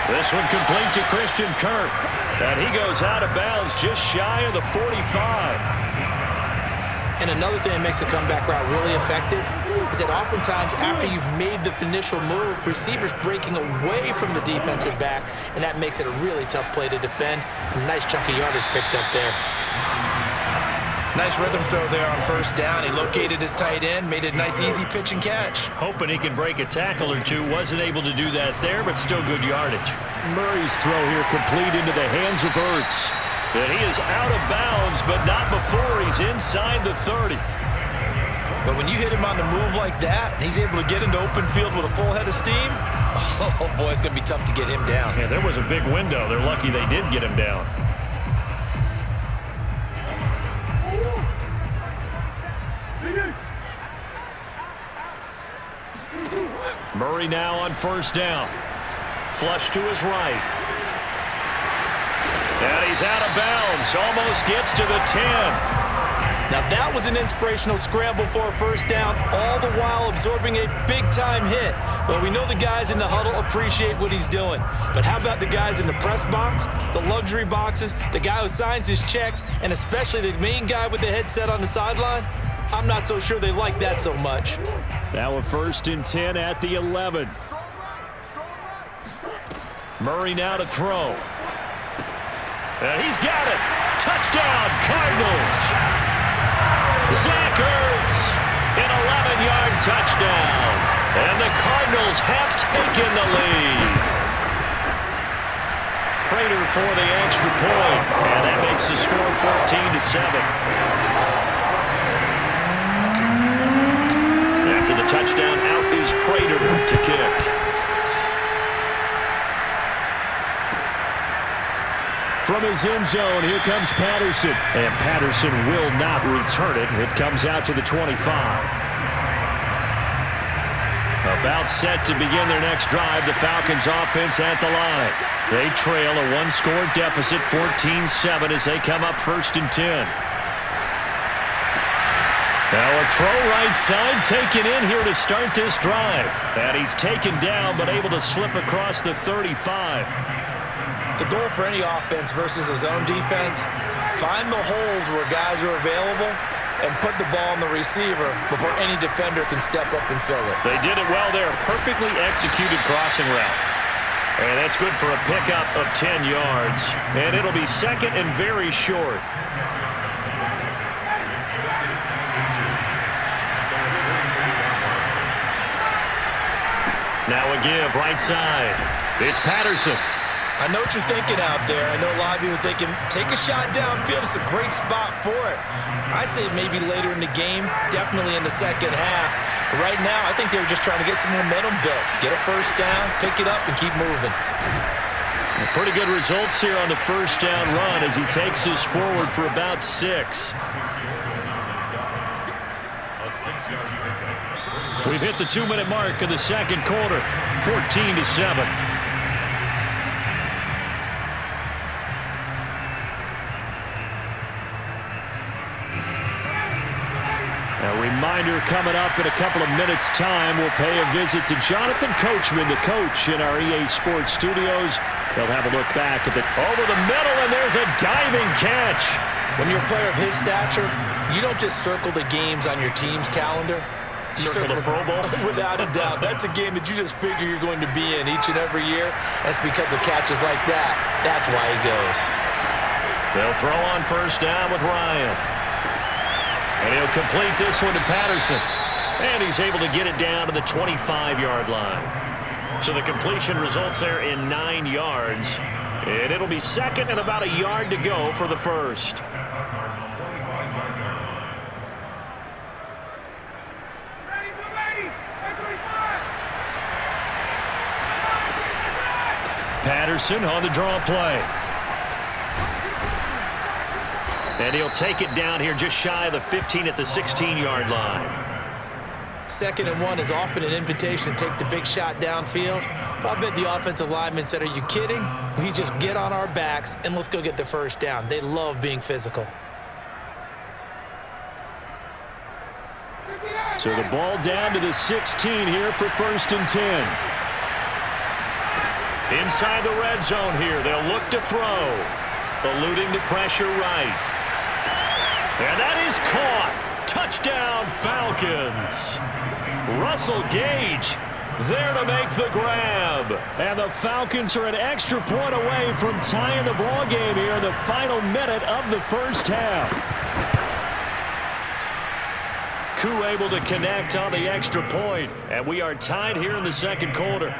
This one complete to Christian Kirk. And he goes out of bounds just shy of the 45. And another thing that makes a comeback route really effective is that oftentimes after you've made the initial move, receivers breaking away from the defensive back, and that makes it a really tough play to defend. A nice chunk of yardage picked up there. Nice rhythm throw there on first down. He located his tight end, made it a nice easy pitch and catch. Hoping he can break a tackle or two. Wasn't able to do that there, but still good yardage. Murray's throw here complete into the hands of Ertz. And he is out of bounds, but not before he's inside the 30. But when you hit him on the move like that, and he's able to get into open field with a full head of steam, oh boy, it's going to be tough to get him down. Yeah, there was a big window. They're lucky they did get him down. Murray now on first down. Flush to his right. And he's out of bounds. Almost gets to the 10. Now that was an inspirational scramble for a first down, all the while absorbing a big-time hit. Well, we know the guys in the huddle appreciate what he's doing. But how about the guys in the press box, the luxury boxes, the guy who signs his checks, and especially the main guy with the headset on the sideline? I'm not so sure they like that so much. Now a 1st and 10 at the 11. Murray now to throw. And he's got it. Touchdown, Cardinals. Zach Ertz, an 11-yard touchdown. And the Cardinals have taken the lead. Prater for the extra point. And that makes the score 14-7. After the touchdown, out is Prater to kick. From his end zone, here comes Patterson. And Patterson will not return it. It comes out to the 25. About set to begin their next drive, the Falcons offense at the line. They trail a one-score deficit, 14-7, as they come up 1st and 10. Now a throw right side taken in here to start this drive. And he's taken down but able to slip across the 35. The goal for any offense versus a zone defense, find the holes where guys are available and put the ball on the receiver before any defender can step up and fill it. They did it well there. Perfectly executed crossing route. And that's good for a pickup of 10 yards. And it'll be 2nd and very short. Now a give right side. It's Patterson. I know what you're thinking out there. I know a lot of you are thinking, take a shot downfield. It's a great spot for it. I'd say maybe later in the game, definitely in the second half. But right now, I think they were just trying to get some momentum built. Get a first down, pick it up, and keep moving. Pretty good results here on the first down run as he takes us forward for about 6. We've hit the 2-minute mark of the second quarter, 14-7. A reminder coming up in a couple of minutes' time. We'll pay a visit to Jonathan Coachman, the coach in our EA Sports studios. They'll have a look back at the over the middle, and there's a diving catch. When you're a player of his stature, you don't just circle the games on your team's calendar. You circle the Pro Bowl? Without a doubt. That's a game that you just figure you're going to be in each and every year. That's because of catches like that. That's why he goes. They'll throw on first down with Ryan. And he'll complete this one to Patterson. And he's able to get it down to the 25-yard line. So the completion results there in 9 yards. And it'll be 2nd and about a yard to go for the first. Patterson on the draw play. And he'll take it down here just shy of the 15 at the 16-yard line. 2nd and 1 is often an invitation to take the big shot downfield. But I bet the offensive lineman said, are you kidding? We just get on our backs and let's go get the first down. They love being physical. So the ball down to the 16 here for 1st and 10. Inside the red zone here, they'll look to throw. Eluding the pressure right. And that is caught. Touchdown, Falcons. Russell Gage there to make the grab. And the Falcons are an extra point away from tying the ball game here in the final minute of the first half. Koo able to connect on the extra point, and we are tied here in the second quarter.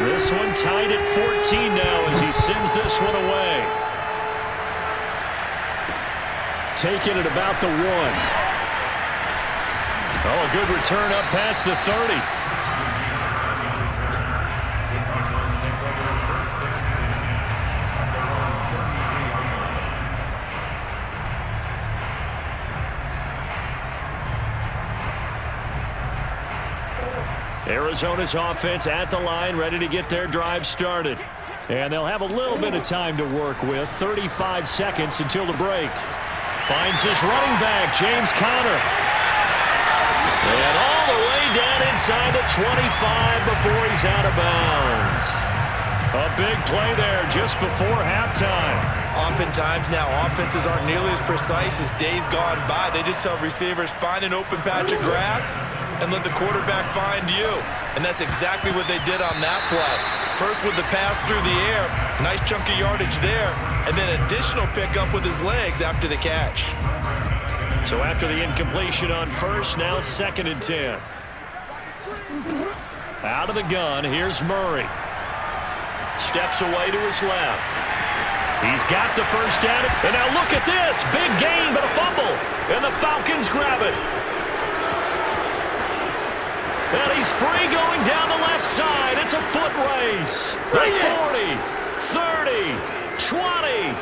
This one tied at 14 now as he sends this one away. Taking it about the 1. Oh, a good return up past the 30. Arizona's offense at the line, ready to get their drive started. And they'll have a little bit of time to work with. 35 seconds until the break. Finds his running back, James Conner. And all the way down inside the 25 before he's out of bounds. A big play there just before halftime. Oftentimes now, offenses aren't nearly as precise as days gone by. They just tell receivers, find an open patch of grass and let the quarterback find you. And that's exactly what they did on that play. First with the pass through the air, nice chunk of yardage there, and then additional pickup with his legs after the catch. So after the incompletion on first, now 2nd and 10. Out of the gun, here's Murray. Steps away to his left. He's got the first down. And now look at this. Big gain, but a fumble. And the Falcons grab it. And he's free going down the left side. It's a foot race. 40, 30, 20.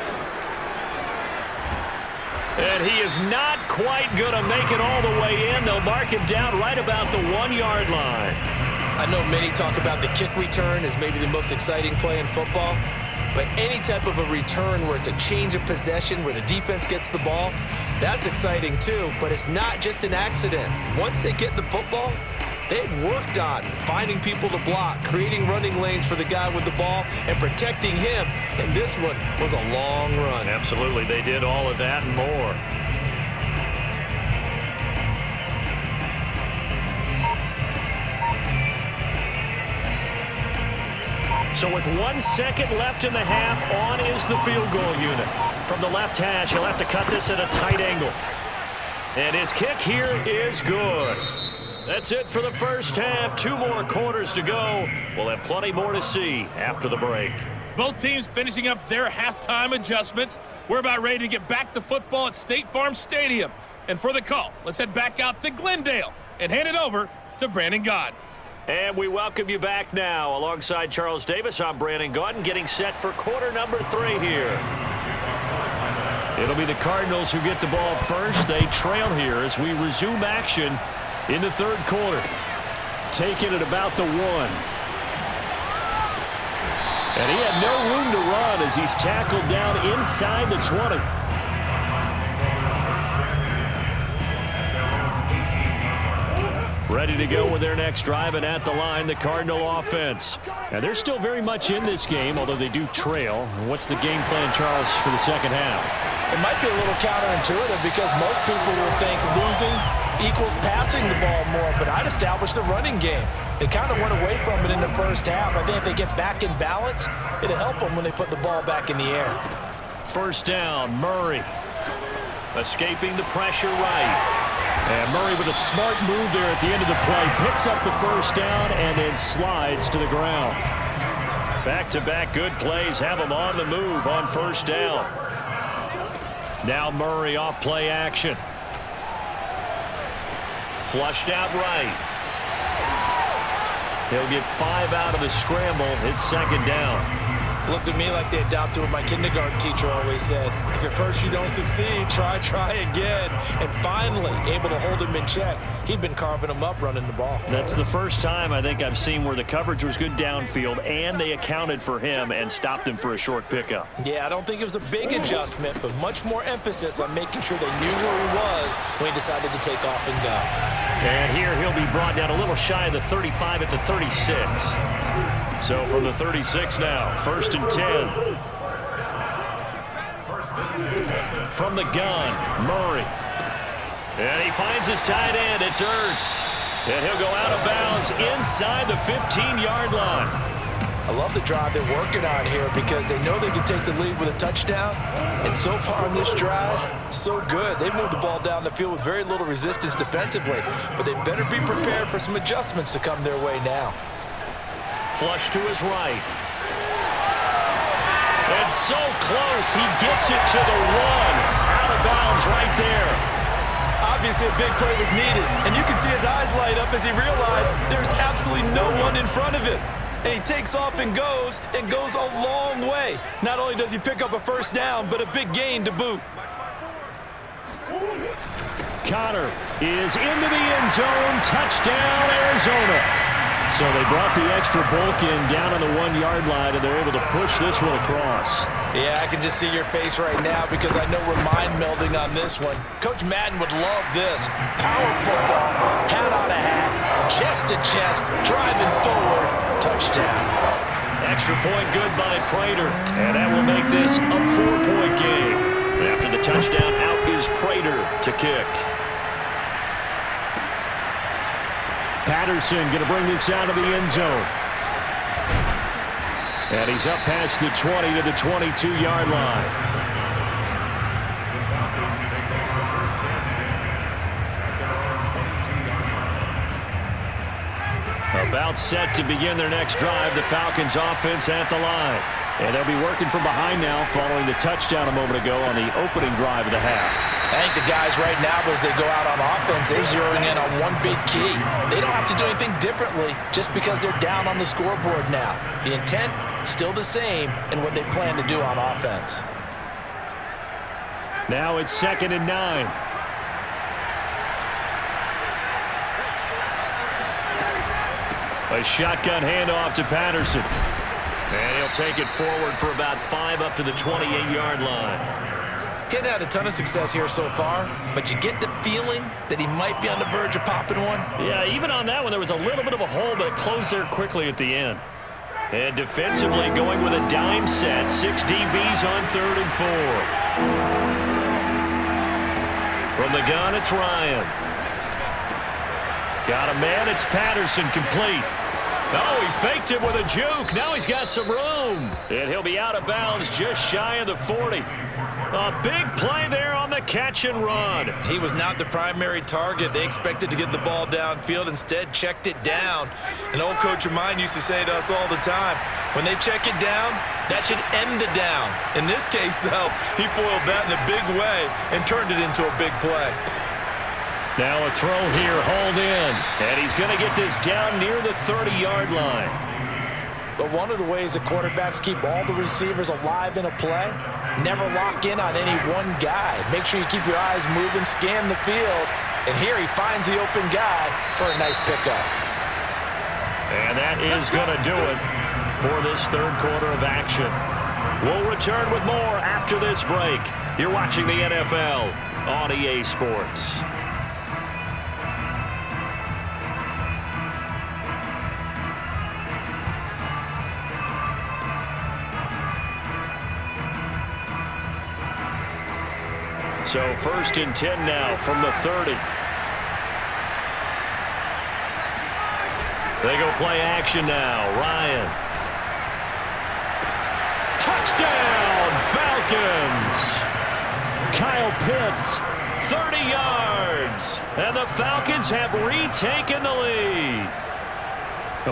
And he is not quite going to make it all the way in. They'll mark him down right about the 1-yard line. I know many talk about the kick return as maybe the most exciting play in football. But any type of a return where it's a change of possession, where the defense gets the ball, that's exciting too. But it's not just an accident. Once they get the football, they've worked on finding people to block, creating running lanes for the guy with the ball, and protecting him. And this one was a long run. Absolutely. They did all of that and more. So with 1 second left in the half, on is the field goal unit. From the left hash, he'll have to cut this at a tight angle. And his kick here is good. That's it for the first half. 2 more quarters to go. We'll have plenty more to see after the break. Both teams finishing up their halftime adjustments. We're about ready to get back to football at State Farm Stadium. And for the call, let's head back out to Glendale and hand it over to Brandon Gaudin. And we welcome you back now. Alongside Charles Davis, I'm Brandon Gaudin, getting set for quarter number 3 here. It'll be the Cardinals who get the ball first. They trail here as we resume action in the third quarter. Taking it about the 1. And he had no room to run as he's tackled down inside the 20. Ready to go with their next drive, and at the line, the Cardinal offense. And they're still very much in this game, although they do trail. What's the game plan, Charles, for the second half? It might be a little counterintuitive because most people will think losing equals passing the ball more, but I'd establish the running game. They kind of went away from it in the first half. I think if they get back in balance, it'll help them when they put the ball back in the air. First down, Murray. Escaping the pressure right. And Murray with a smart move there at the end of the play. Picks up the first down and then slides to the ground. Back-to-back good plays have him on the move on first down. Now Murray off play action. Flushed out right. He'll get 5 out of the scramble. It's second down. Looked at me like they adopted what my kindergarten teacher always said. If at first you don't succeed, try again. And finally, able to hold him in check. He'd been carving him up running the ball. That's the first time I think I've seen where the coverage was good downfield and they accounted for him and stopped him for a short pickup. Yeah, I don't think it was a big adjustment, but much more emphasis on making sure they knew where he was when he decided to take off and go. And here he'll be brought down a little shy of the 35 at the 36. So from the 36 now, 1st and 10. From the gun, Murray. And he finds his tight end. It's Ertz. And he'll go out of bounds inside the 15-yard line. I love the drive they're working on here because they know they can take the lead with a touchdown. And so far in this drive, so good. They moved the ball down the field with very little resistance defensively. But they better be prepared for some adjustments to come their way now. Flush to his right. And so close, he gets it to the 1. Out of bounds right there. Obviously, a big play was needed. And you can see his eyes light up as he realized there's absolutely no one in front of him. And he takes off and goes a long way. Not only does he pick up a first down, but a big gain to boot. Connor is into the end zone. Touchdown, Arizona. So they brought the extra bulk in down on the 1-yard line, and they're able to push this one across. Yeah, I can just see your face right now because I know we're mind melding on this one. Coach Madden would love this. Power football, hat on a hat, chest to chest, driving forward, touchdown. Extra point good by Prater, and that will make this a 4-point game. After the touchdown, out is Prater to kick. Patterson going to bring this out of the end zone. And he's up past the 20 to the 22-yard line. About set to begin their next drive, the Falcons offense at the line. And they'll be working from behind now following the touchdown a moment ago on the opening drive of the half. I think the guys right now, as they go out on offense, they're zeroing in on one big key. They don't have to do anything differently just because they're down on the scoreboard now. The intent, still the same in what they plan to do on offense. Now it's 2nd and 9. A shotgun handoff to Patterson. And he'll take it forward for about 5 up to the 28-yard line. He's had a ton of success here so far, but you get the feeling that he might be on the verge of popping one. Yeah, even on that one, there was a little bit of a hole, but it closed there quickly at the end. And defensively going with a dime set, 6 DBs on 3rd and 4. From the gun, it's Ryan. Got a man, it's Patterson, complete. Oh, he faked it with a juke. Now he's got some room. And he'll be out of bounds just shy of the 40. A big play there on the catch and run. He was not the primary target. They expected to get the ball downfield. Instead, checked it down. An old coach of mine used to say to us all the time, when they check it down, that should end the down. In this case, though, he foiled that in a big way and turned it into a big play. Now a throw here, hauled in. And he's going to get this down near the 30-yard line. But one of the ways that quarterbacks keep all the receivers alive in a play, never lock in on any one guy. Make sure you keep your eyes moving, scan the field. And here he finds the open guy for a nice pickup. And that is going to do it for this 3rd quarter of action. We'll return with more after this break. You're watching the NFL on EA Sports. So 1st and 10 now from the 30. They go play action now. Ryan. Touchdown, Falcons. Kyle Pitts, 30 yards. And the Falcons have retaken the lead.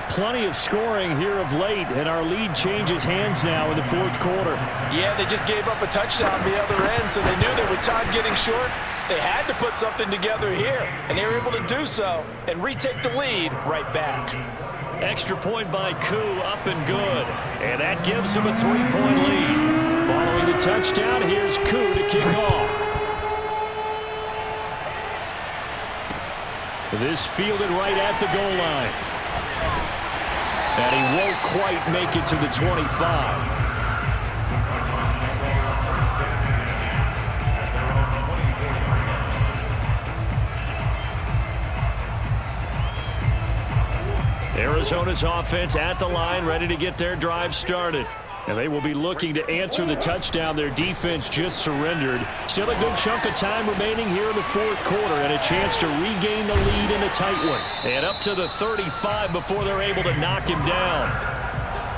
Plenty of scoring here of late, and our lead changes hands now in the 4th quarter. Yeah, they just gave up a touchdown the other end, so they knew that with time getting short, they had to put something together here, and they were able to do so and retake the lead right back. Extra point by Koo, up and good. And that gives him a 3-point lead. Following the touchdown, here's Koo to kick off. This fielded right at the goal line. And he won't quite make it to the 25. Arizona's offense at the line, ready to get their drive started. And they will be looking to answer the touchdown their defense just surrendered. Still a good chunk of time remaining here in the fourth quarter and a chance to regain the lead in a tight one. And up to the 35 before they're able to knock him down.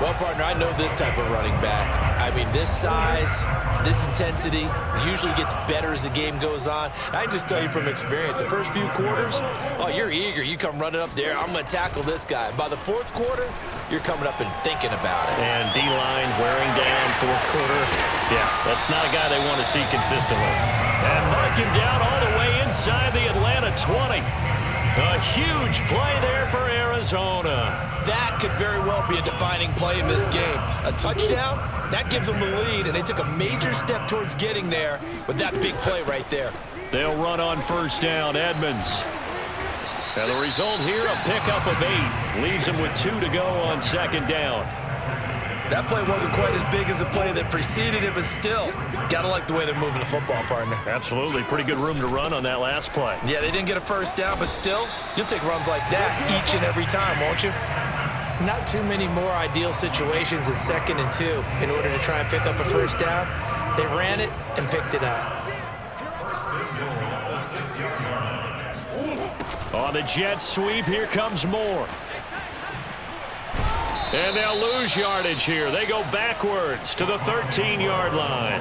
Well, partner, I know this type of running back. I mean, this size, this intensity usually gets better as the game goes on. I can just tell you from experience, the first few quarters, oh, you're eager. You come running up there, I'm going to tackle this guy. By the fourth quarter, you're coming up and thinking about it. And D-line wearing down fourth quarter. Yeah, that's not a guy they want to see consistently. And mark him down all the way inside the Atlanta 20. A huge play there for Arizona. That could very well be a defining play in this game. A touchdown, that gives them the lead, and they took a major step towards getting there with that big play right there. They'll run on first down, Edmonds. And the result here, a pickup of 8. Leaves them with 2 to go on second down. That play wasn't quite as big as the play that preceded it, but still, gotta like the way they're moving the football, partner. Absolutely. Pretty good room to run on that last play. Yeah, they didn't get a first down, but still, you'll take runs like that each and every time, won't you? Not too many more ideal situations in 2nd and 2 in order to try and pick up a first down. They ran it and picked it up. On the jet sweep, here comes Moore. And they'll lose yardage here. They go backwards to the 13-yard line.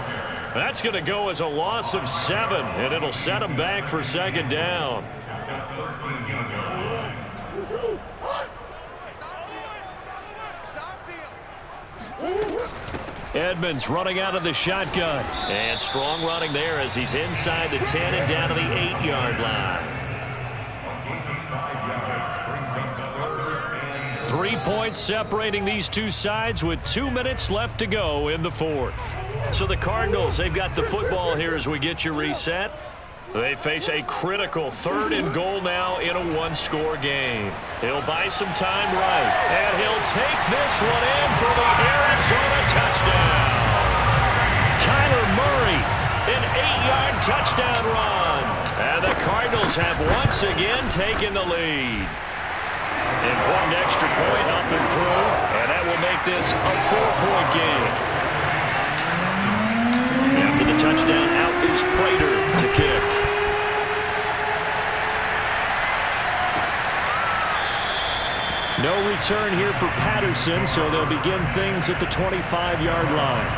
That's going to go as a loss of 7, and it'll set them back for second down. Edmonds running out of the shotgun. And strong running there as he's inside the 10 and down to the 8-yard line. 3 points separating these two sides with 2 minutes left to go in the fourth. So the Cardinals, they've got the football here as we get you reset. They face a critical 3rd and goal now in a 1-score game. He'll buy some time right, and he'll take this one in for the Arizona touchdown. Kyler Murray, an 8-yard touchdown run. And the Cardinals have once again taken the lead. Important extra point up and through, and that will make this a 4-point game. After the touchdown, out is Prater to kick. No return here for Patterson, so they'll begin things at the 25-yard line.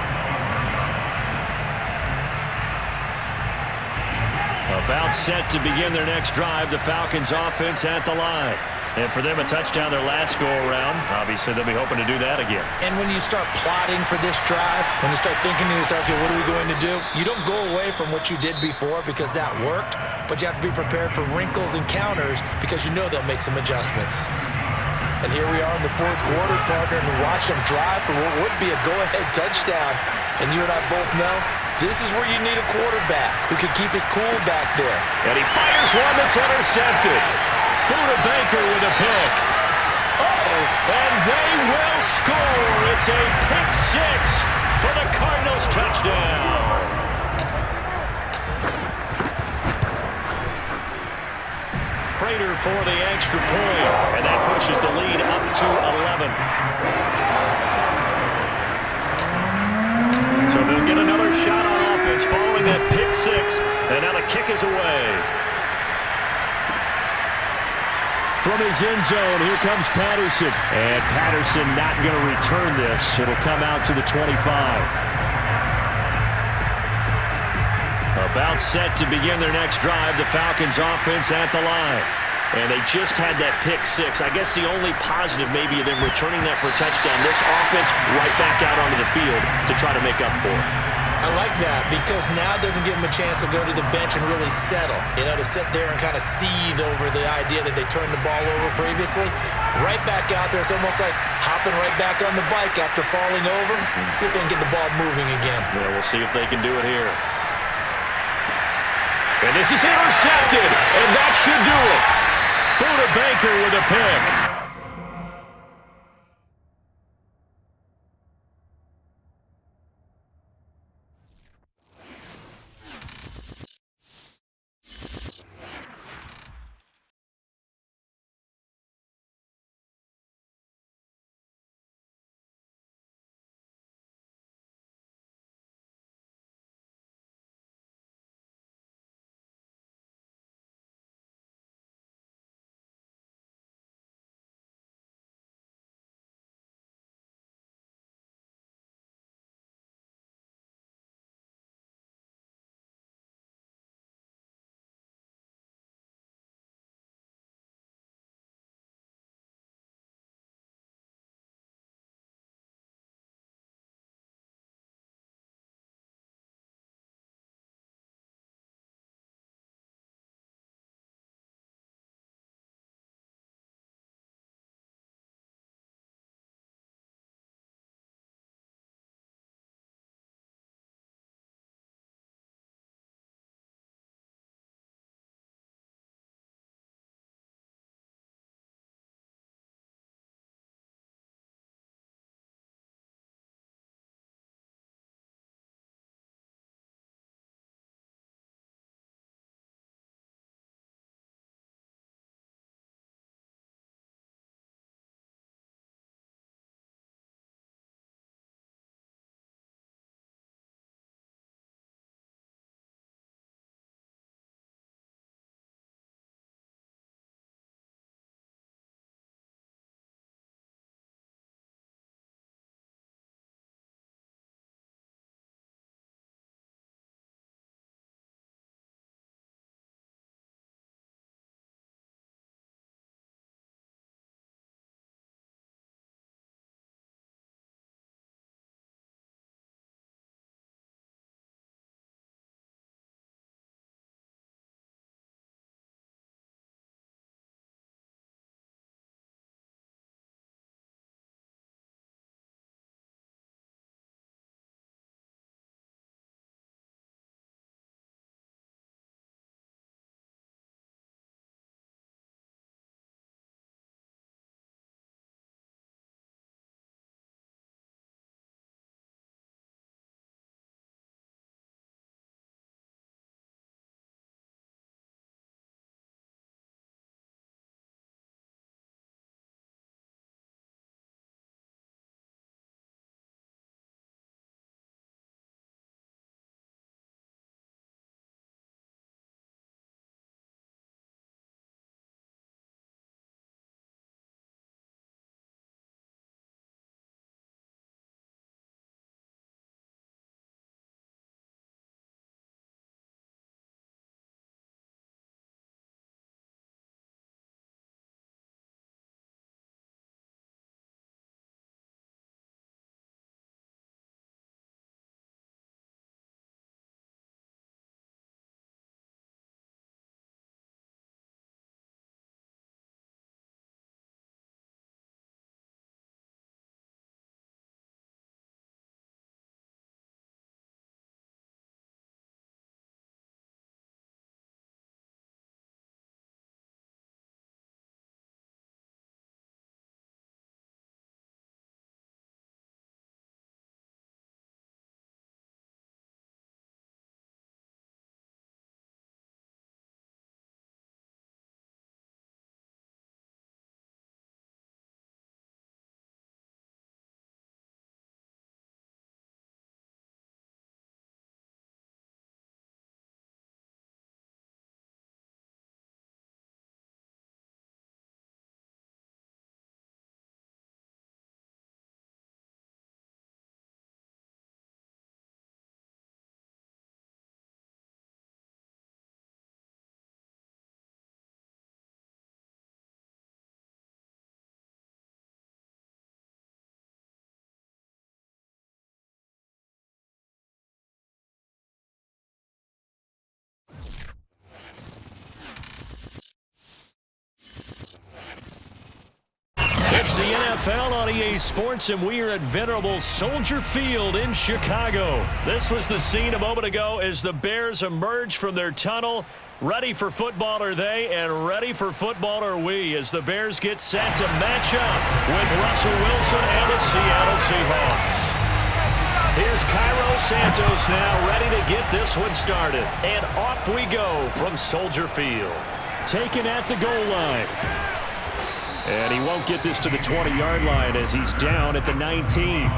About set to begin their next drive, the Falcons offense at the line. And for them, a touchdown their last go-around. Obviously, they'll be hoping to do that again. And when you start plotting for this drive, when you start thinking to yourself, okay, what are we going to do? You don't go away from what you did before because that worked, but you have to be prepared for wrinkles and counters because you know they'll make some adjustments. And here we are in the fourth quarter, partner, and we watch them drive for what would be a go-ahead touchdown. And you and I both know this is where you need a quarterback who can keep his cool back there. And he fires one that's intercepted. Buda Baker with a pick. And they will score. It's a pick 6 for the Cardinals touchdown. Prater for the extra point, and that pushes the lead up to 11. So they'll get another shot on offense following that pick 6, and now the kick is away. From his end zone, here comes Patterson. And Patterson not going to return this. It'll come out to the 25. About set to begin their next drive, the Falcons offense at the line. And they just had that pick 6. I guess the only positive maybe of them returning that for a touchdown. This offense right back out onto the field to try to make up for it. I like that because now it doesn't give them a chance to go to the bench and really settle, to sit there and kind of seethe over the idea that they turned the ball over previously. Right back out there. It's almost like hopping right back on the bike after falling over. See if they can get the ball moving again. Yeah, we'll see if they can do it here. And this is intercepted, and that should do it. Buda Baker with a pick. NFL on EA Sports, and we are at venerable Soldier Field in Chicago. This was the scene a moment ago as the Bears emerged from their tunnel. Ready for football are they, and ready for football are we, as the Bears get set to match up with Russell Wilson and the Seattle Seahawks. Here's Cairo Santos now, ready to get this one started. And off we go from Soldier Field. Taken at the goal line. And he won't get this to the 20-yard line as he's down at the 19.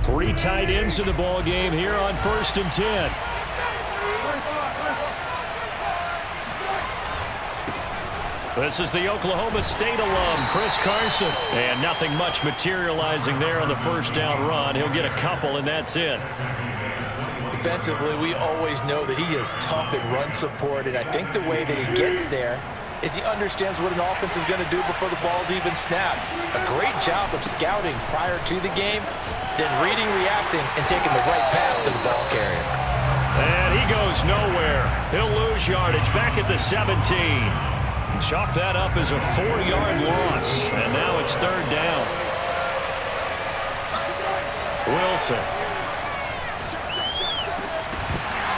Three tight ends in the ball game here on 1st and 10. This is the Oklahoma State alum, Chris Carson. And nothing much materializing there on the first down run. He'll get a couple, and that's it. Defensively, we always know that he is tough in run support, and I think the way that he gets there is he understands what an offense is going to do before the ball's even snapped. A great job of scouting prior to the game, then reading, reacting, and taking the right path to the ball carrier. And he goes nowhere. He'll lose yardage back at the 17. Chalk that up as a 4-yard loss, and now it's 3rd down. Wilson.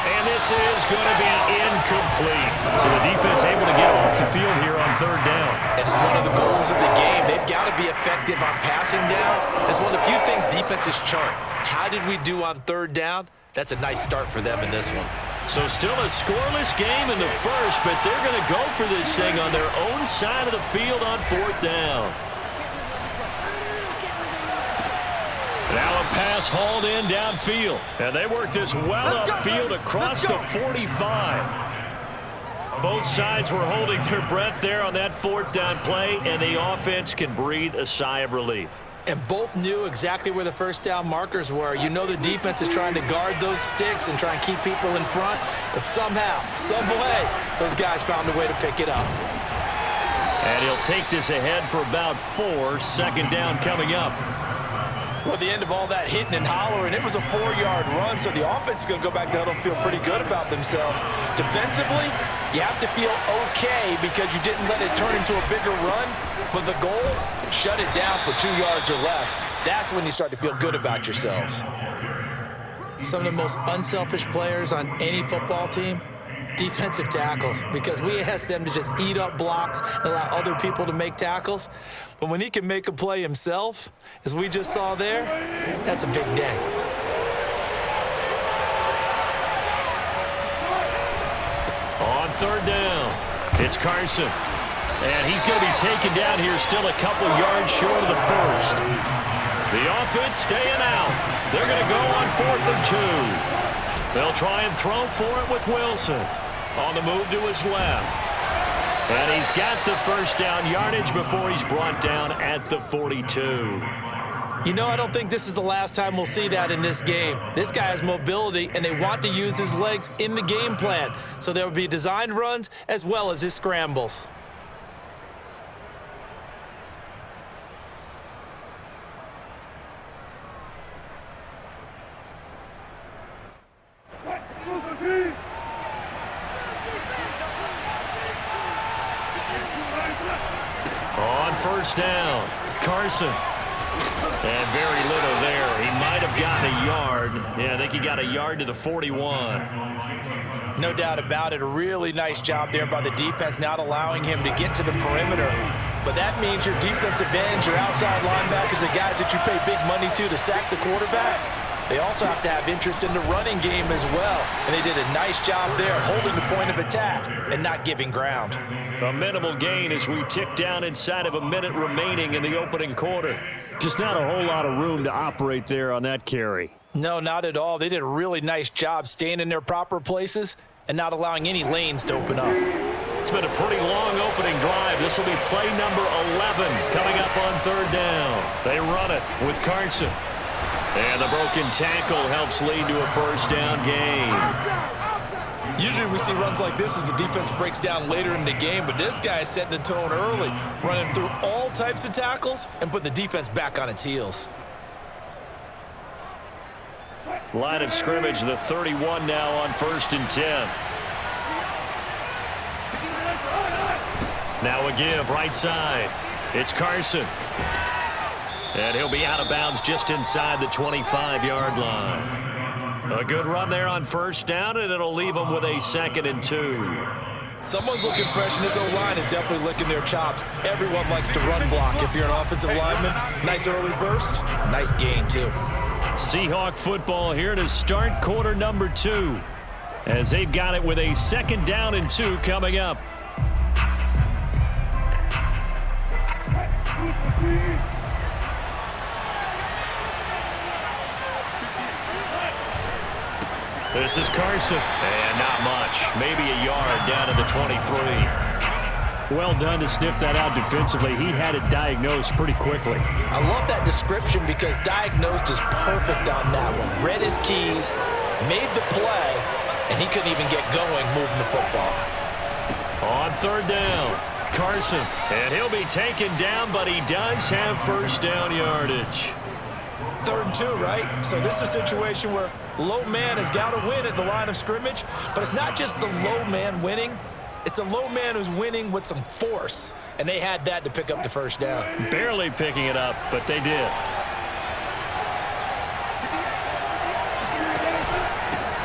And this is going to be incomplete. So the defense able to get off the field here on 3rd down. And it's one of the goals of the game. They've got to be effective on passing downs. It's one of the few things defenses chart. How did we do on 3rd down? That's a nice start for them in this one. So still a scoreless game in the first, but they're going to go for this thing on their own side of the field on 4th down. Now a pass hauled in downfield. And they work this well upfield across the 45. Both sides were holding their breath there on that 4th down play, and the offense can breathe a sigh of relief. And both knew exactly where the first down markers were. You know the defense is trying to guard those sticks and try and keep people in front, but somehow, some way, those guys found a way to pick it up. And he'll take this ahead for about 4. 2nd down coming up. Well, at the end of all that hitting and hollering, it was a 4-yard run, so the offense is going to go back to huddle and feel pretty good about themselves. Defensively, you have to feel okay because you didn't let it turn into a bigger run, but the goal, shut it down for 2 yards or less. That's when you start to feel good about yourselves. Some of the most unselfish players on any football team, defensive tackles, because we ask them to just eat up blocks and allow other people to make tackles. But when he can make a play himself, as we just saw there, that's a big day. On 3rd down, it's Carson. And he's going to be taken down here still a couple yards short of the first. The offense staying out. They're going to go on 4th and 2. They'll try and throw for it with Wilson. On the move to his left. And he's got the first down yardage before he's brought down at the 42. You know, I don't think this is the last time we'll see that in this game. This guy has mobility, and they want to use his legs in the game plan. So there will be designed runs as well as his scrambles. On 1st down, Carson. And very little there. He might have gotten a yard. Yeah, I think he got a yard to the 41. No doubt about it. A really nice job there by the defense, not allowing him to get to the perimeter. But that means your defensive ends, your outside linebackers, the guys that you pay big money to sack the quarterback, they also have to have interest in the running game as well. And they did a nice job there, holding the point of attack and not giving ground. A minimal gain as we tick down inside of a minute remaining in the opening quarter. Just not a whole lot of room to operate there on that carry. No, not at all. They did a really nice job staying in their proper places and not allowing any lanes to open up. It's been a pretty long opening drive. This will be play number 11 coming up on 3rd down. They run it with Carson. And the broken tackle helps lead to a first down gain. Usually we see runs like this as the defense breaks down later in the game, but this guy is setting the tone early, running through all types of tackles and putting the defense back on its heels. Line of scrimmage, the 31 now on 1st and 10. Now a give right side. It's Carson. And he'll be out of bounds just inside the 25-yard line. A good run there on first down, and it'll leave them with a 2nd and 2. Someone's looking fresh, and this O-line is definitely licking their chops. Everyone likes to run block. If you're an offensive lineman, nice early burst, nice gain too. Seahawk football here to start quarter number 2, as they've got it with a 2nd down and 2 coming up. This is Carson, and not much. Maybe a yard down to the 23. Well done to sniff that out defensively. He had it diagnosed pretty quickly. I love that description because diagnosed is perfect on that one. Read his keys, made the play, and he couldn't even get going moving the football. On 3rd down, Carson, and he'll be taken down, but he does have first down yardage. 3rd and 2, right? So this is a situation where low man has got to win at the line of scrimmage, but it's not just the low man winning. It's the low man who's winning with some force, and they had that to pick up the first down. Barely picking it up, but they did.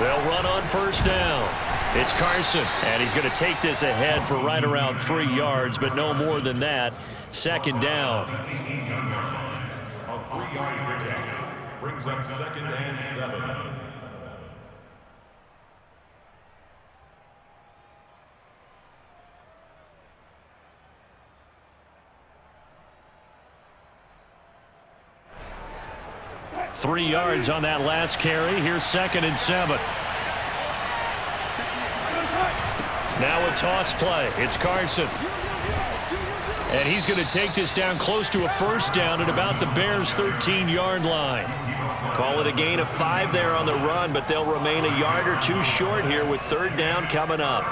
They'll run on first down. It's Carson, and he's going to take this ahead for right around 3 yards, but no more than that. 2nd down. A 3-yard pickup brings up 2nd and 7. Three yards on that last carry. Here's 2nd and 7. Now a toss play. It's Carson. And he's going to take this down close to a first down at about the Bears' 13-yard line. Call it a gain of 5 there on the run, but they'll remain a yard or 2 short here with 3rd down coming up.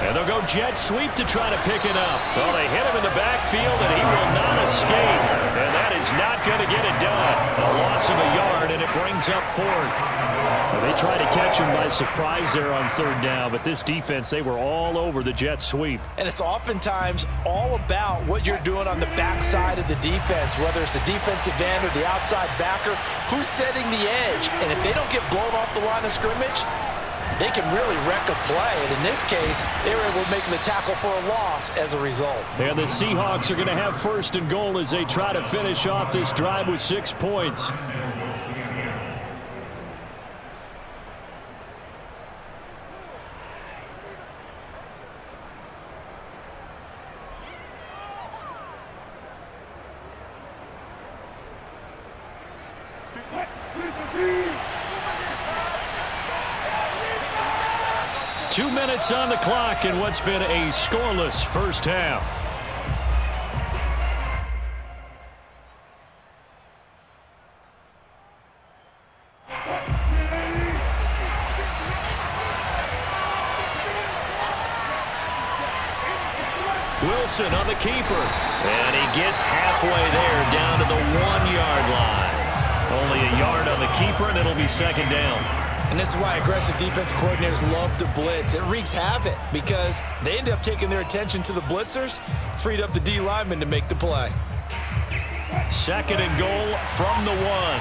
And they'll go jet sweep to try to pick it up. Well, they hit him in the backfield, and he will not escape. And that is not going to get it done. A loss of a yard, and it brings up 4th. Well, they tried to catch him by surprise there on 3rd down, but this defense, they were all over the jet sweep. And it's oftentimes all about what you're doing on the backside of the defense, whether it's the defensive end or the outside backer, who's setting the edge. And if they don't get blown off the line of scrimmage, they can really wreck a play. And in this case, they were able to make the tackle for a loss as a result. And the Seahawks are going to have 1st and goal as they try to finish off this drive with 6 points. Two minutes on the clock in what's been a scoreless first half. Wilson on the keeper. And he gets halfway there down to the 1-yard line. Only a yard on the keeper, and it'll be 2nd down. And this is why aggressive defensive coordinators love to blitz. It wreaks havoc because they end up taking their attention to the blitzers, freed up the D lineman to make the play. 2nd and goal from the 1.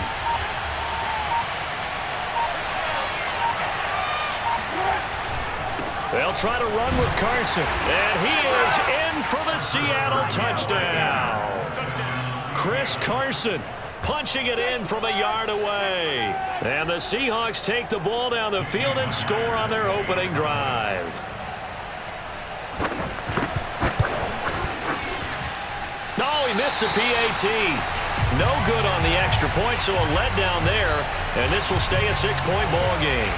They'll try to run with Carson, and he is in for the Seattle touchdown. Chris Carson punching it in from a yard away. And the Seahawks take the ball down the field and score on their opening drive. Oh, he missed the PAT. No good on the extra point, so a letdown there. And this will stay a 6-point ball game.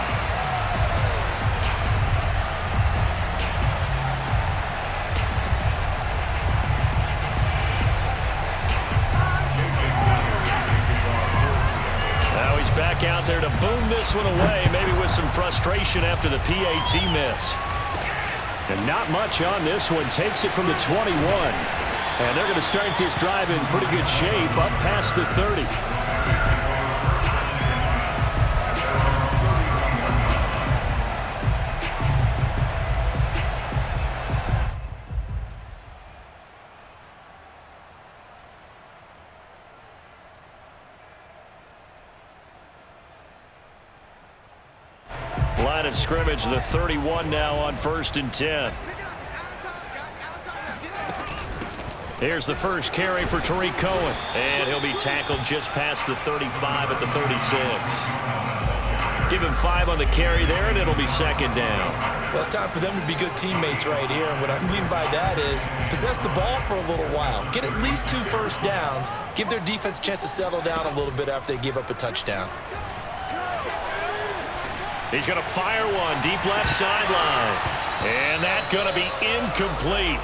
Back out there to boom this one away, maybe with some frustration after the PAT miss. And not much on this one. Takes it from the 21. And they're going to start this drive in pretty good shape up past the 30. Line of scrimmage, the 31 now on 1st and 10. Here's the first carry for Tariq Cohen. And he'll be tackled just past the 35 at the 36. Give him 5 on the carry there, and it'll be 2nd down. Well, it's time for them to be good teammates right here. And what I mean by that is possess the ball for a little while. Get at least 2 first downs. Give their defense a chance to settle down a little bit after they give up a touchdown. He's going to fire one deep left sideline. And that's going to be incomplete.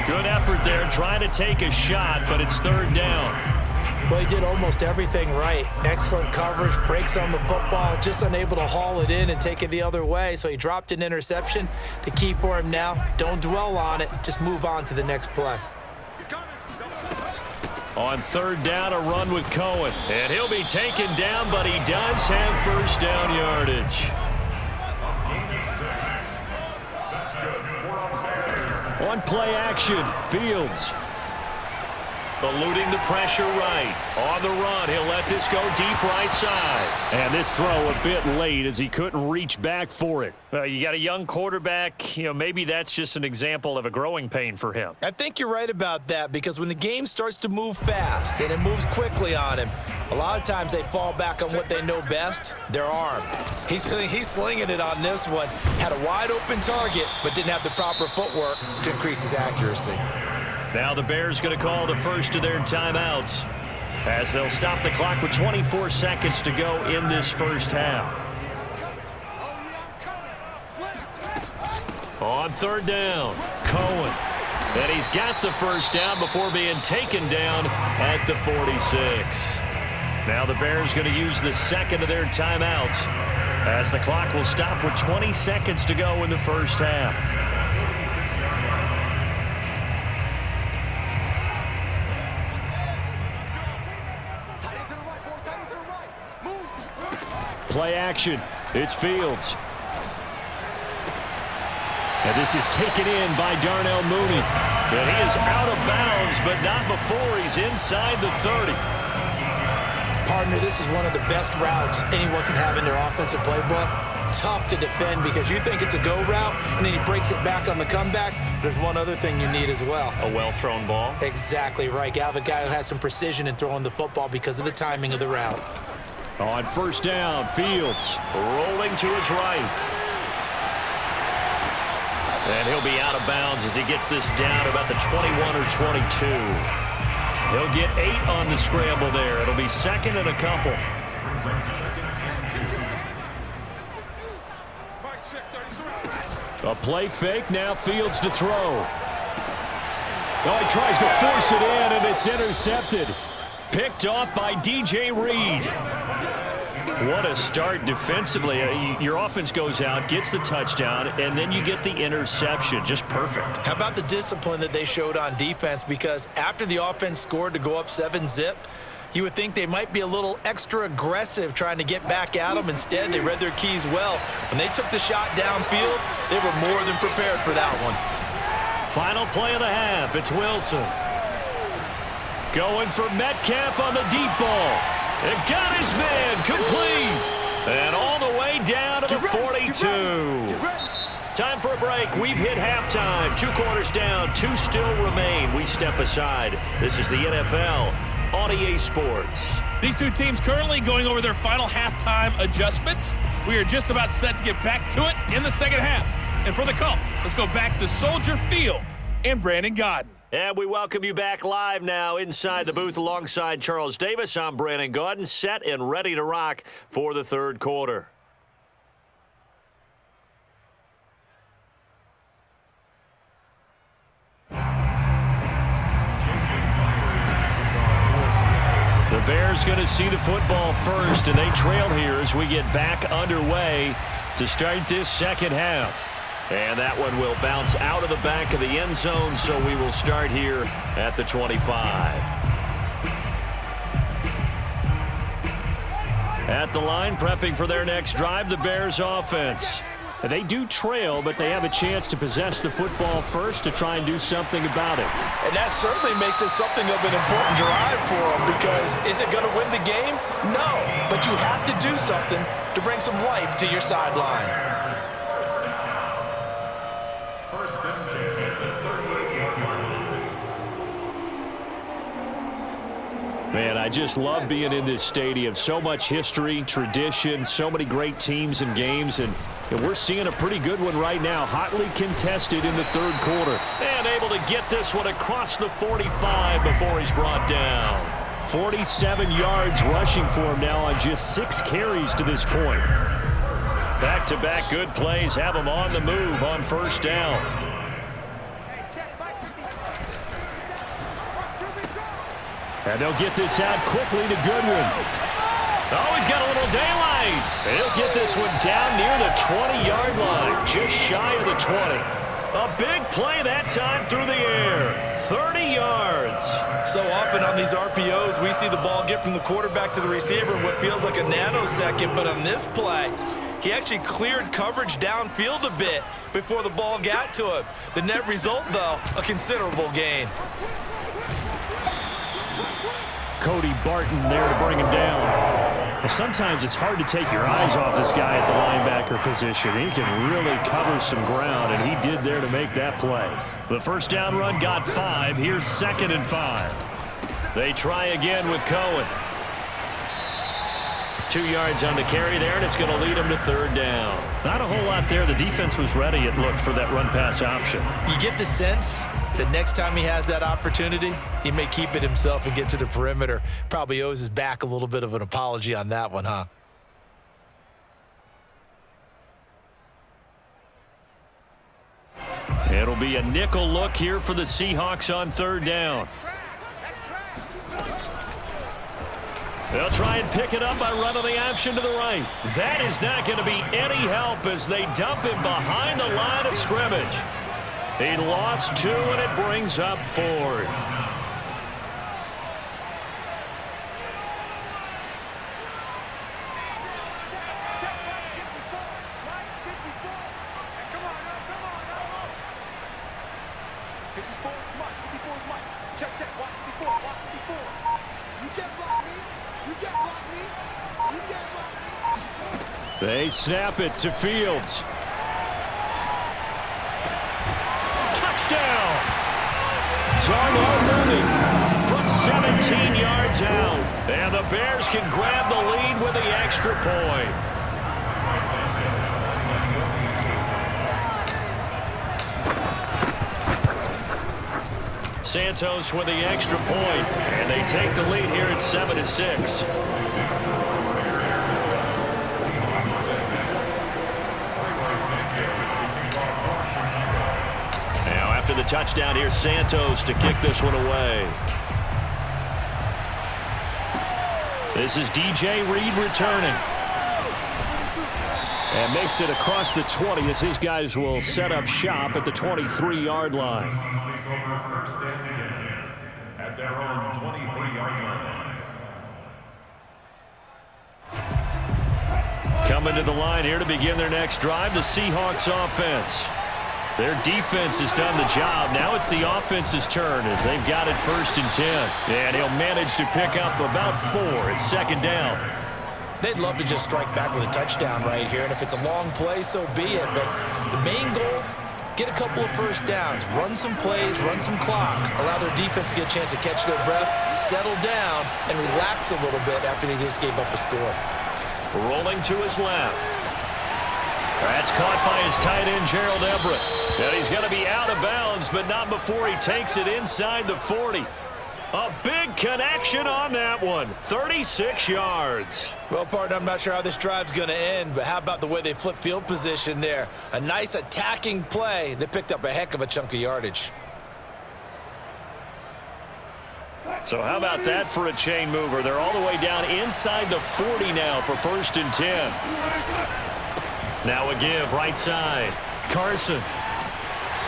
Good effort there trying to take a shot, but it's 3rd down. Well, he did almost everything right. Excellent coverage, breaks on the football, just unable to haul it in and take it the other way. So he dropped an interception. The key for him now, don't dwell on it. Just move on to the next play. On 3rd down, a run with Cohen. And he'll be taken down, but he does have 1st down yardage. On play action, Fields. Eluding the pressure right. On the run, he'll let this go deep right side. And this throw a bit late as he couldn't reach back for it. You got a young quarterback, maybe that's just an example of a growing pain for him. I think you're right about that, because when the game starts to move fast and it moves quickly on him, a lot of times they fall back on what they know best, their arm. He's slinging it on this one. Had a wide open target, but didn't have the proper footwork to increase his accuracy. Now the Bears going to call the first of their timeouts as they'll stop the clock with 24 seconds to go in this first half. On 3rd down, Cohen. And he's got the 1st down before being taken down at the 46. Now the Bears going to use the 2nd of their timeouts as the clock will stop with 20 seconds to go in the first half. Play action. It's Fields. And this is taken in by Darnell Mooney. And he is out of bounds, but not before he's inside the 30. Partner, this is one of the best routes anyone can have in their offensive playbook. Tough to defend because you think it's a go route, and then he breaks it back on the comeback. There's one other thing you need as well. A well-thrown ball? Exactly right. You have a guy who has some precision in throwing the football because of the timing of the route. On 1st down, Fields rolling to his right. And he'll be out of bounds as he gets this down about the 21 or 22. He'll get 8 on the scramble there. It'll be 2nd and a couple. A play fake, now Fields to throw. Oh, he tries to force it in, and it's intercepted. Picked off by DJ Reed. What a start defensively. Your offense goes out, gets the touchdown, and then you get the interception. Just perfect. How about the discipline that they showed on defense? Because after the offense scored to go up 7-zip, you would think they might be a little extra aggressive trying to get back at them. Instead, they read their keys well. When they took the shot downfield, they were more than prepared for that one. Final play of the half. It's Wilson. Going for Metcalf on the deep ball. And got his man complete. And all the way down to the 42. Time for a break. We've hit halftime. 2 quarters down. 2 still remain. We step aside. This is the NFL on EA Sports. These two teams currently going over their final halftime adjustments. We are just about set to get back to it in the second half. And for the call, let's go back to Soldier Field and Brandon Gaudin. And we welcome you back live now inside the booth alongside Charles Davis. I'm Brandon Gaudin, set and ready to rock for the third quarter. The Bears going to see the football first, and they trail here as we get back underway to start this second half. And that one will bounce out of the back of the end zone, so we will start here at the 25. At the line, prepping for their next drive, the Bears offense. They do trail, but they have a chance to possess the football first to try and do something about it. And that certainly makes it something of an important drive for them, because is it going to win the game? No, but you have to do something to bring some life to your sideline. First and 10 at the 38-yard line. Man, I just love being in this stadium. So much history, tradition, so many great teams and games, and we're seeing a pretty good one right now, hotly contested in the third quarter. And able to get this one across the 45 before he's brought down. 47 yards rushing for him now on just 6 carries to this point. Back-to-back good plays have him on the move on first down. And they'll get this out quickly to Goodwin. Oh, he's got a little daylight. He'll get this one down near the 20-yard line, just shy of the 20. A big play that time through the air. 30 yards. So often on these RPOs, we see the ball get from the quarterback to the receiver in what feels like a nanosecond, but on this play, he actually cleared coverage downfield a bit before the ball got to him. The net result, though, a considerable gain. Cody Barton there to bring him down. Well, sometimes it's hard to take your eyes off this guy at the linebacker position. He can really cover some ground, and he did there to make that play. The first down run got 5. Here's 2nd and 5. They try again with Cohen. 2 yards on the carry there, and it's going to lead him to third down. Not a whole lot there. The defense was ready, it looked, for that run-pass option. You get the sense that next time he has that opportunity, he may keep it himself and get to the perimeter. Probably owes his back a little bit of an apology on that one, huh? It'll be a nickel look here for the Seahawks on third down. They'll try and pick it up by running the option to the right. That is not going to be any help as they dump him behind the line of scrimmage. He lost 2, and it brings up 4th. They snap it to Fields. Touchdown! Darnell Mooney from 17 yards out. And the Bears can grab the lead with the extra point. Santos with the extra point, and they take the lead here at 7-6. After the touchdown, here's Santos to kick this one away. This is DJ Reed returning. And makes it across the 20 as his guys will set up shop at the 23-yard line. First and 10 at their own 23-yard line. Coming to the line here to begin their next drive, the Seahawks offense. Their defense has done the job. Now it's the offense's turn as they've got it 1st and 10. And he'll manage to pick up about 4. It's 2nd down. They'd love to just strike back with a touchdown right here, and if it's a long play, so be it. But the main goal get a couple of first downs, run some plays, run some clock, allow their defense to get a chance to catch their breath, settle down, and relax a little bit after they just gave up a score. Rolling to his left. That's caught by his tight end, Gerald Everett. And he's going to be out of bounds, but not before he takes it inside the 40. A big connection on that one. 36 yards. Well, partner, I'm not sure how this drive's going to end, but how about the way they flip field position there? A nice attacking play. They picked up a heck of a chunk of yardage. So how about that for a chain mover? They're all the way down inside the 40 now for 1st and 10. Now a give right side. Carson.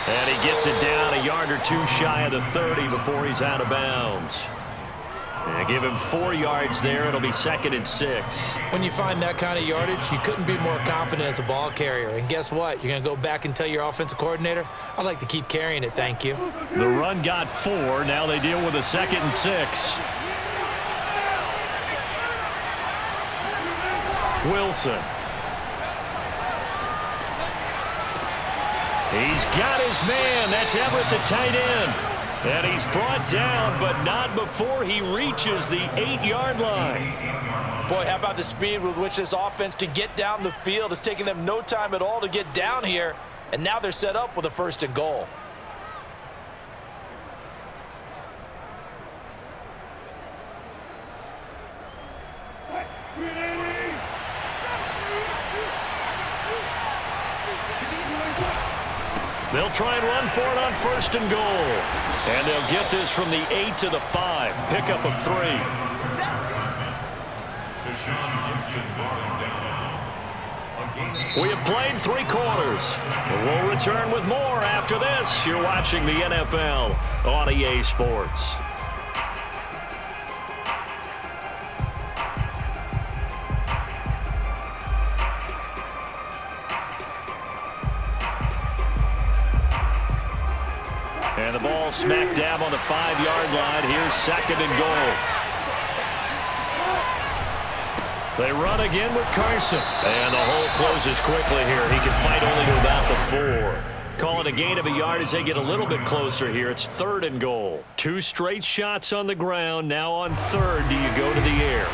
And he gets it down a yard or two shy of the 30 before he's out of bounds. And give him 4 yards there. It'll be 2nd and 6. When you find that kind of yardage, you couldn't be more confident as a ball carrier. And guess what? You're going to go back and tell your offensive coordinator, I'd like to keep carrying it, thank you. The run got 4. Now they deal with a 2nd and 6. Wilson. He's got his man. That's Everett, the tight end. And he's brought down, but not before he reaches the 8-yard line. Boy, how about the speed with which this offense can get down the field? It's taken them no time at all to get down here, and now they're set up with a 1st and goal. They'll try and run for it on 1st and goal. And they'll get this from the 8 to the 5. Pickup of 3. We have played 3 quarters. We'll return with more after this. You're watching the NFL on EA Sports. And the ball smack dab on the 5-yard line. Here's 2nd and goal. They run again with Carson. And the hole closes quickly here. He can fight only to about the 4. Call it a gain of a yard as they get a little bit closer here. It's 3rd and goal. 2 straight shots on the ground. Now on 3rd, do you go to the air?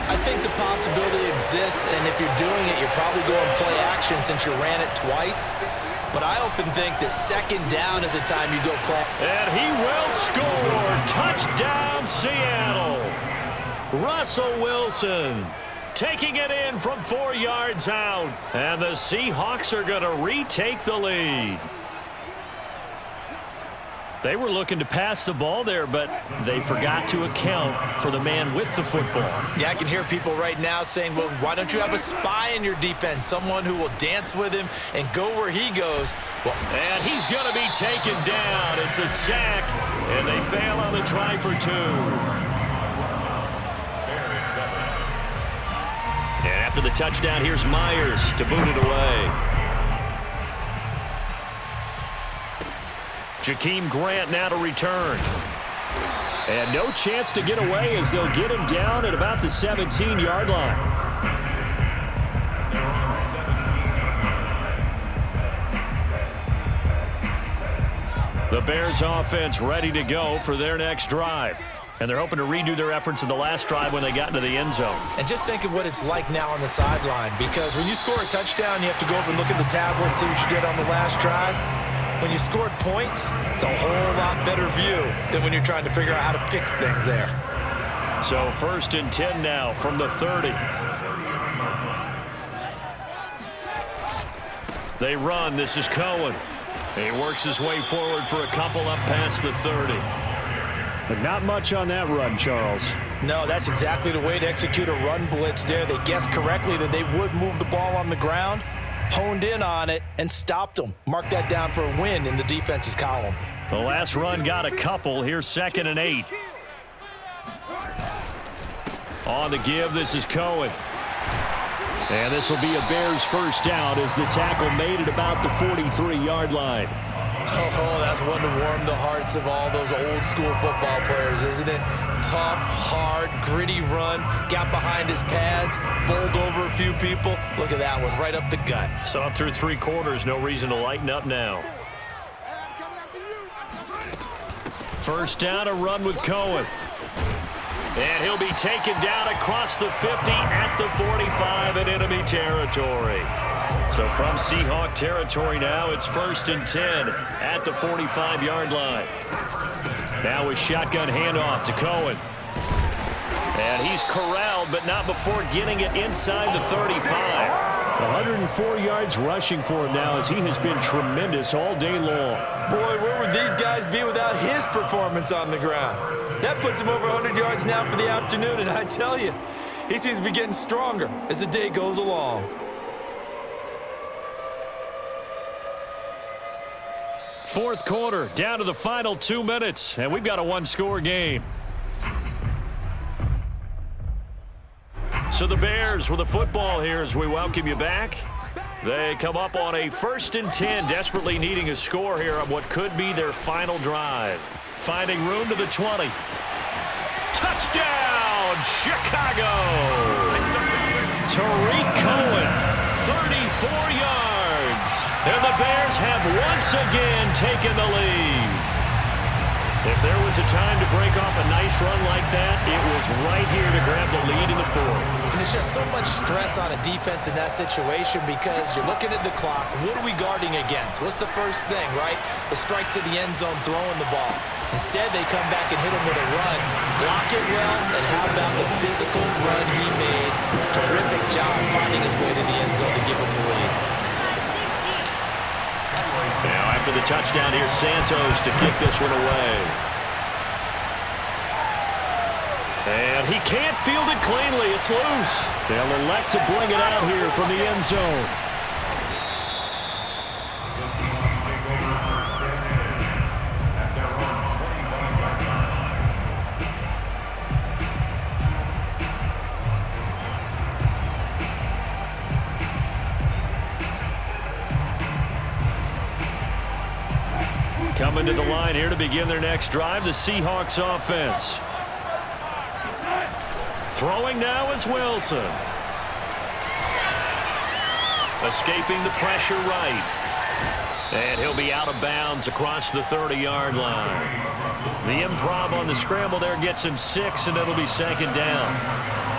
I think the possibility exists, and if you're doing it, you're probably going play action since you ran it twice. But I often think that 2nd down is a time you go play. And he will score. Touchdown, Seattle. Russell Wilson taking it in from 4 yards out. And the Seahawks are going to retake the lead. They were looking to pass the ball there, but they forgot to account for the man with the football. Yeah, I can hear people right now saying, well, why don't you have a spy in your defense, someone who will dance with him and go where he goes? Well, and he's going to be taken down. It's a sack, and they fail on the try for 2. And after the touchdown, here's Myers to boot it away. Jakeem Grant now to return. And no chance to get away as they'll get him down at about the 17-yard line. The Bears offense ready to go for their next drive. And they're hoping to redo their efforts in the last drive when they got into the end zone. And just think of what it's like now on the sideline, because when you score a touchdown, you have to go over and look at the tablet and see what you did on the last drive. When you scored points, it's a whole lot better view than when you're trying to figure out how to fix things there. So 1st and 10 now from the 30. They run. This is Cohen. He works his way forward for a couple up past the 30. But not much on that run, Charles. No, that's exactly the way to execute a run blitz there. They guessed correctly that they would move the ball on the ground, honed in on it, and stopped them. Mark that down for a win in the defense's column. The last run got a couple. Here's 2nd and 8. On the give, this is Cohen. And this will be a Bears first down as the tackle made it about the 43-yard line. Oh, that's one to warm the hearts of all those old school football players, isn't it? Tough, hard, gritty run, got behind his pads, bowled over a few people. Look at that one, right up the gut. So up through 3 quarters, no reason to lighten up now. First down, a run with Cohen. And he'll be taken down across the 50 at the 45 in enemy territory. So from Seahawk territory now, it's 1st and 10 at the 45-yard line. Now a shotgun handoff to Cohen. And he's corralled, but not before getting it inside the 35. 104 yards rushing for him now as he has been tremendous all day long. Boy, where would these guys be without his performance on the ground? That puts him over 100 yards now for the afternoon, and I tell you, he seems to be getting stronger as the day goes along. Fourth quarter, down to the final 2 minutes, and we've got a one-score game. So the Bears with the football here as we welcome you back. They come up on a 1st and 10, desperately needing a score here on what could be their final drive. Finding room to the 20. Touchdown, Chicago! Tariq Cohen, 34 yards. And the Bears have once again taken the lead. If there was a time to break off a nice run like that, it was right here to grab the lead in the 4th. And it's just so much stress on a defense in that situation because you're looking at the clock. What are we guarding against? What's the first thing, right? The strike to the end zone, throwing the ball. Instead, they come back and hit him with a run. Block it well, and how about the physical run he made? Terrific job finding his way to the end zone to give him the lead. Now after the touchdown, here's Santos to kick this one away. And he can't field it cleanly. It's loose. They'll elect to bring it out here from the end zone. The Seahawks take over 1st and 10 at their own 25-yard line. Coming to the line here to begin their next drive, the Seahawks offense. Throwing now is Wilson. Escaping the pressure right. And he'll be out of bounds across the 30-yard line. The improv on the scramble there gets him 6, and it'll be 2nd down.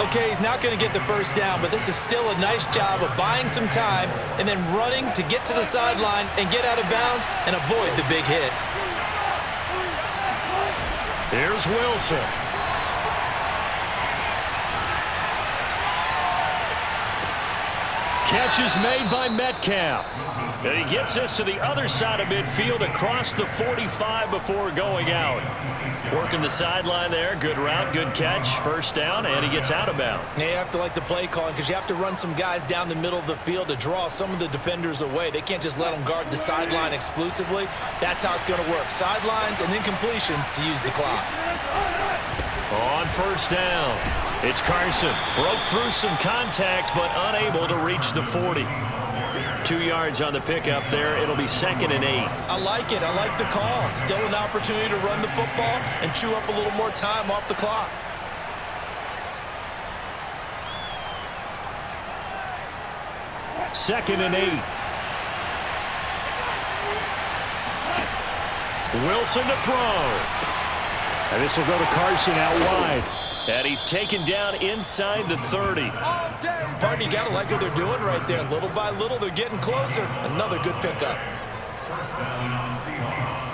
Okay, he's not going to get the first down, but this is still a nice job of buying some time and then running to get to the sideline and get out of bounds and avoid the big hit. Here's Wilson. Catch is made by Metcalf. And he gets us to the other side of midfield across the 45 before going out. Working the sideline there. Good route, good catch. First down, and he gets out of bounds. Now you have to like the play calling because you have to run some guys down the middle of the field to draw some of the defenders away. They can't just let them guard the sideline exclusively. That's how it's going to work. Sidelines and then completions to use the clock. On first down, it's Carson. Broke through some contact, but unable to reach the 40. 2 yards on the pickup there. It'll be 2nd and 8. I like it. I like the call. Still an opportunity to run the football and chew up a little more time off the clock. Second and 8. Wilson to throw. And this will go to Carson out wide. And he's taken down inside the 30. Pardon, you got to like what they're doing right there. Little by little, they're getting closer. Another good pickup. First down, Seahawks.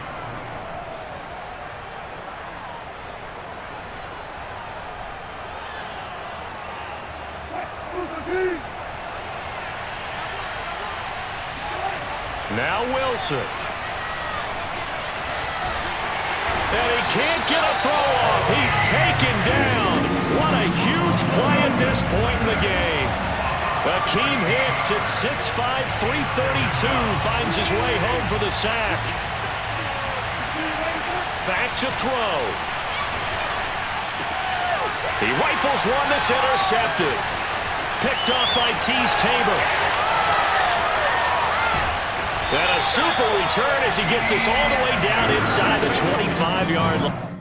Now Wilson. And he can't get a throw off. He's taken down. What a huge play at this point in the game. Akeem Hicks at 6'5", 332 finds his way home for the sack. Back to throw. He rifles one that's intercepted. Picked off by Tease Tabor. And a super return as he gets us all the way down inside the 25-yard line.